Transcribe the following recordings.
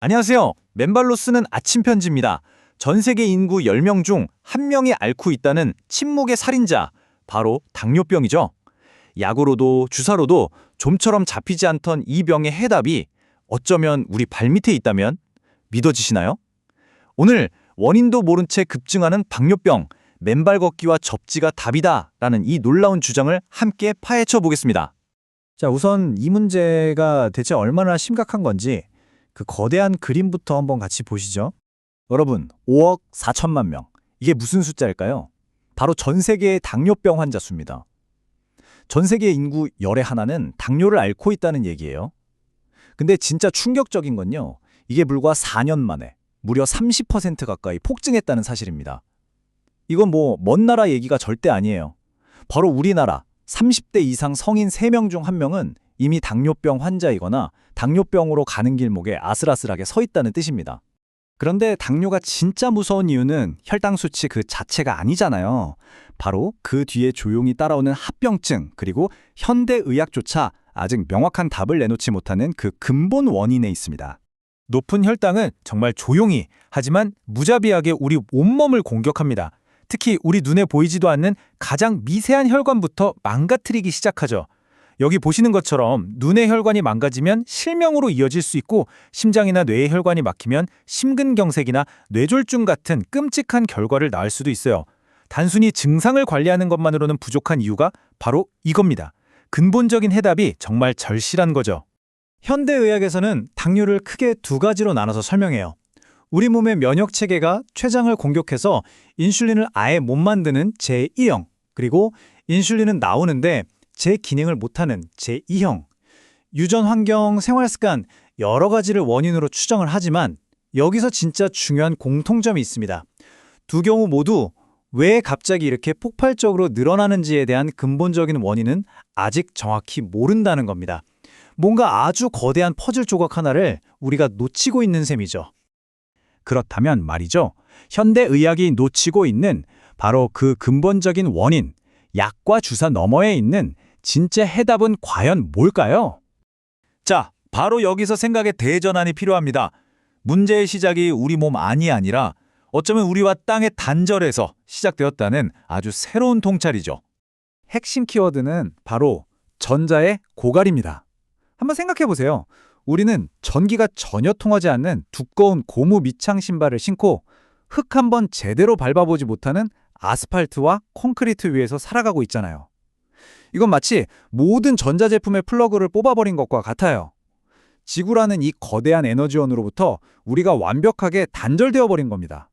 안녕하세요. 맨발로 쓰는 아침 편지입니다. 전 세계 인구 10명 중 1명이 앓고 있다는 침묵의 살인자, 바로 당뇨병이죠. 약으로도 주사로도 좀처럼 잡히지 않던 이 병의 해답이 어쩌면 우리 발밑에 있다면 믿어지시나요? 오늘 원인도 모른 채 급증하는 당뇨병, 맨발 걷기와 접지가 답이다라는 이 놀라운 주장을 함께 파헤쳐 보겠습니다. 자, 우선 이 문제가 대체 얼마나 심각한 건지 그 거대한 그림부터 한번 같이 보시죠. 여러분, 5억 4천만 명. 이게 무슨 숫자일까요? 바로 전 세계의 당뇨병 환자 수입니다. 전 세계 인구 열의 하나는 당뇨를 앓고 있다는 얘기예요. 근데 진짜 충격적인 건요. 이게 불과 4년 만에 무려 30% 가까이 폭증했다는 사실입니다. 이건 먼 나라 얘기가 절대 아니에요. 바로 우리나라 30대 이상 성인 3명 중 1명은 이미 당뇨병 환자이거나 당뇨병으로 가는 길목에 아슬아슬하게 서 있다는 뜻입니다. 그런데 당뇨가 진짜 무서운 이유는 혈당 수치 그 자체가 아니잖아요. 바로 그 뒤에 조용히 따라오는 합병증, 그리고 현대의학조차 아직 명확한 답을 내놓지 못하는 그 근본 원인에 있습니다. 높은 혈당은 정말 조용히, 하지만 무자비하게 우리 온몸을 공격합니다. 특히 우리 눈에 보이지도 않는 가장 미세한 혈관부터 망가뜨리기 시작하죠. 여기 보시는 것처럼 눈의 혈관이 망가지면 실명으로 이어질 수 있고, 심장이나 뇌의 혈관이 막히면 심근경색이나 뇌졸중 같은 끔찍한 결과를 낳을 수도 있어요. 단순히 증상을 관리하는 것만으로는 부족한 이유가 바로 이겁니다. 근본적인 해답이 정말 절실한 거죠. 현대의학에서는 당뇨를 크게 두 가지로 나눠서 설명해요. 우리 몸의 면역체계가 췌장을 공격해서 인슐린을 아예 못 만드는 제1형, 그리고 인슐린은 나오는데 제 기능을 못하는 제2형, 유전 환경, 생활습관 여러 가지를 원인으로 추정을 하지만 여기서 진짜 중요한 공통점이 있습니다. 두 경우 모두 왜 갑자기 이렇게 폭발적으로 늘어나는지에 대한 근본적인 원인은 아직 정확히 모른다는 겁니다. 뭔가 아주 거대한 퍼즐 조각 하나를 우리가 놓치고 있는 셈이죠. 그렇다면 말이죠. 현대의학이 놓치고 있는 바로 그 근본적인 원인, 약과 주사 너머에 있는 진짜 해답은 과연 뭘까요? 자, 바로 여기서 생각의 대전환이 필요합니다. 문제의 시작이 우리 몸 안이 아니라 어쩌면 우리와 땅의 단절에서 시작되었다는 아주 새로운 통찰이죠. 핵심 키워드는 바로 전자의 고갈입니다. 한번 생각해 보세요. 우리는 전기가 전혀 통하지 않는 두꺼운 고무 밑창 신발을 신고 흙 한번 제대로 밟아보지 못하는 아스팔트와 콘크리트 위에서 살아가고 있잖아요. 이건 마치 모든 전자제품의 플러그를 뽑아버린 것과 같아요. 지구라는 이 거대한 에너지원으로부터 우리가 완벽하게 단절되어 버린 겁니다.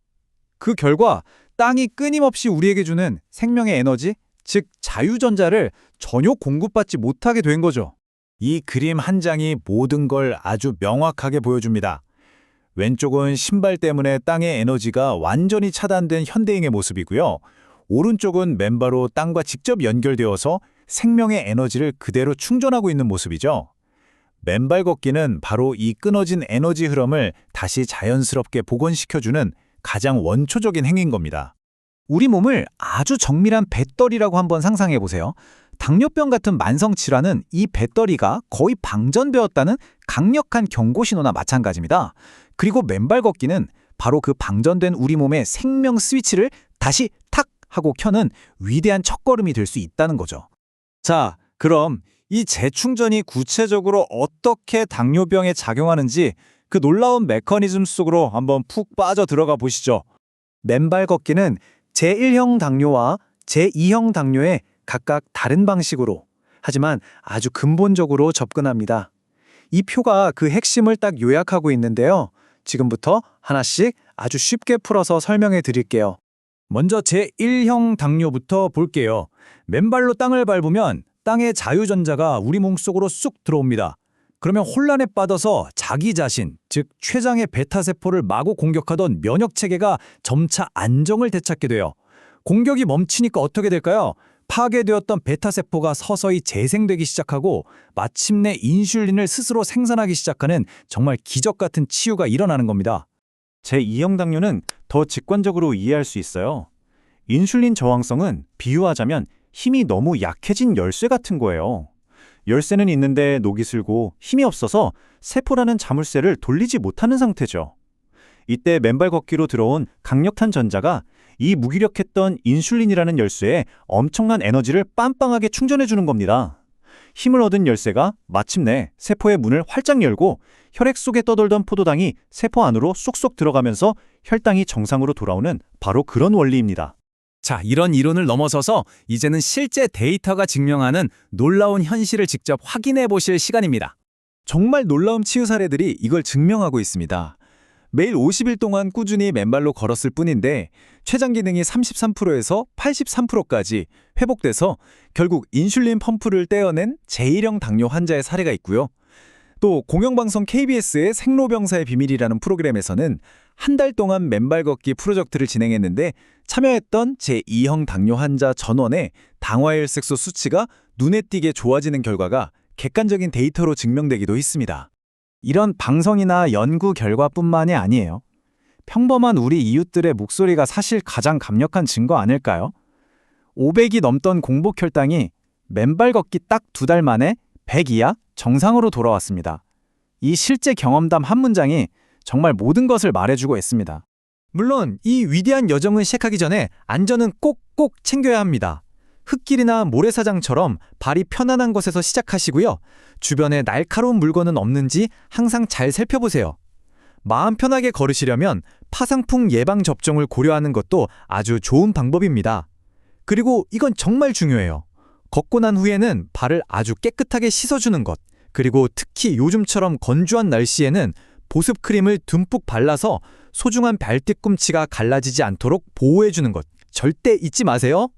그 결과 땅이 끊임없이 우리에게 주는 생명의 에너지, 즉 자유전자를 전혀 공급받지 못하게 된 거죠. 이 그림 한 장이 모든 걸 아주 명확하게 보여줍니다. 왼쪽은 신발 때문에 땅의 에너지가 완전히 차단된 현대인의 모습이고요. 오른쪽은 맨바로 땅과 직접 연결되어서 생명의 에너지를 그대로 충전하고 있는 모습이죠. 맨발 걷기는 바로 이 끊어진 에너지 흐름을 다시 자연스럽게 복원시켜주는 가장 원초적인 행위인 겁니다. 우리 몸을 아주 정밀한 배터리라고 한번 상상해 보세요. 당뇨병 같은 만성 질환은 이 배터리가 거의 방전되었다는 강력한 경고 신호나 마찬가지입니다. 그리고 맨발 걷기는 바로 그 방전된 우리 몸의 생명 스위치를 다시 탁 하고 켜는 위대한 첫걸음이 될 수 있다는 거죠. 자, 그럼 이 재충전이 구체적으로 어떻게 당뇨병에 작용하는지 그 놀라운 메커니즘 속으로 한번 푹 빠져 들어가 보시죠. 맨발 걷기는 제1형 당뇨와 제2형 당뇨에 각각 다른 방식으로, 하지만 아주 근본적으로 접근합니다. 이 표가 그 핵심을 딱 요약하고 있는데요. 지금부터 하나씩 아주 쉽게 풀어서 설명해 드릴게요. 먼저 제1형 당뇨부터 볼게요. 맨발로 땅을 밟으면 땅의 자유전자가 우리 몸속으로 쑥 들어옵니다. 그러면 혼란에 빠져서 자기 자신, 즉 췌장의 베타세포를 마구 공격하던 면역체계가 점차 안정을 되찾게 돼요. 공격이 멈추니까 어떻게 될까요? 파괴되었던 베타세포가 서서히 재생되기 시작하고 마침내 인슐린을 스스로 생산하기 시작하는 정말 기적 같은 치유가 일어나는 겁니다. 제2형 당뇨는 더 직관적으로 이해할 수 있어요. 인슐린 저항성은 비유하자면 힘이 너무 약해진 열쇠 같은 거예요. 열쇠는 있는데 녹이 슬고 힘이 없어서 세포라는 자물쇠를 돌리지 못하는 상태죠. 이때 맨발 걷기로 들어온 강력한 전자가 이 무기력했던 인슐린이라는 열쇠에 엄청난 에너지를 빰빵하게 충전해 주는 겁니다. 힘을 얻은 열쇠가 마침내 세포의 문을 활짝 열고 혈액 속에 떠돌던 포도당이 세포 안으로 쏙쏙 들어가면서 혈당이 정상으로 돌아오는 바로 그런 원리입니다. 자, 이런 이론을 넘어서서 이제는 실제 데이터가 증명하는 놀라운 현실을 직접 확인해 보실 시간입니다. 정말 놀라운 치유 사례들이 이걸 증명하고 있습니다. 매일 50일 동안 꾸준히 맨발로 걸었을 뿐인데 췌장 기능이 33%에서 83%까지 회복돼서 결국 인슐린 펌프를 떼어낸 제1형 당뇨 환자의 사례가 있고요. 또 공영방송 KBS의 생로병사의 비밀이라는 프로그램에서는 한 달 동안 맨발 걷기 프로젝트를 진행했는데 참여했던 제2형 당뇨 환자 전원의 당화혈색소 수치가 눈에 띄게 좋아지는 결과가 객관적인 데이터로 증명되기도 했습니다. 이런 방송이나 연구 결과뿐만이 아니에요. 평범한 우리 이웃들의 목소리가 사실 가장 강력한 증거 아닐까요? 500이 넘던 공복 혈당이 맨발 걷기 딱 2달 만에 100 이하 정상으로 돌아왔습니다. 이 실제 경험담 한 문장이 정말 모든 것을 말해주고 있습니다. 물론 이 위대한 여정을 시작하기 전에 안전은 꼭꼭 챙겨야 합니다. 흙길이나 모래사장처럼 발이 편안한 곳에서 시작하시고요. 주변에 날카로운 물건은 없는지 항상 잘 살펴보세요. 마음 편하게 걸으시려면 파상풍 예방 접종을 고려하는 것도 아주 좋은 방법입니다. 그리고 이건 정말 중요해요. 걷고 난 후에는 발을 아주 깨끗하게 씻어주는 것, 그리고 특히 요즘처럼 건조한 날씨에는 보습 크림을 듬뿍 발라서 소중한 발뒤꿈치가 갈라지지 않도록 보호해주는 것 절대 잊지 마세요.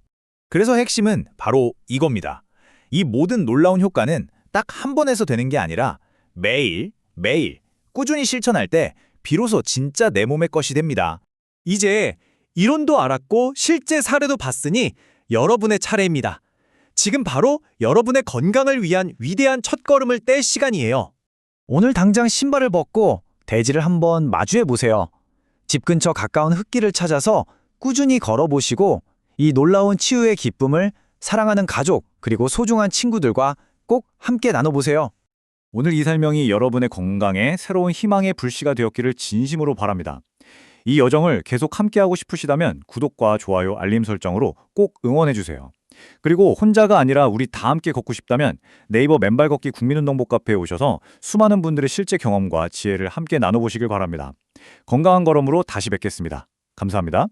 그래서 핵심은 바로 이겁니다. 이 모든 놀라운 효과는 딱 한 번에서 되는 게 아니라 매일 꾸준히 실천할 때 비로소 진짜 내 몸의 것이 됩니다. 이제 이론도 알았고 실제 사례도 봤으니 여러분의 차례입니다. 지금 바로 여러분의 건강을 위한 위대한 첫걸음을 뗄 시간이에요. 오늘 당장 신발을 벗고 대지를 한번 마주해 보세요. 집 근처 가까운 흙길을 찾아서 꾸준히 걸어보시고 이 놀라운 치유의 기쁨을 사랑하는 가족 그리고 소중한 친구들과 꼭 함께 나눠보세요. 오늘 이 설명이 여러분의 건강에 새로운 희망의 불씨가 되었기를 진심으로 바랍니다. 이 여정을 계속 함께하고 싶으시다면 구독과 좋아요, 알림 설정으로 꼭 응원해주세요. 그리고 혼자가 아니라 우리 다 함께 걷고 싶다면 네이버 맨발 걷기 국민운동복 카페에 오셔서 수많은 분들의 실제 경험과 지혜를 함께 나눠보시길 바랍니다. 건강한 걸음으로 다시 뵙겠습니다. 감사합니다.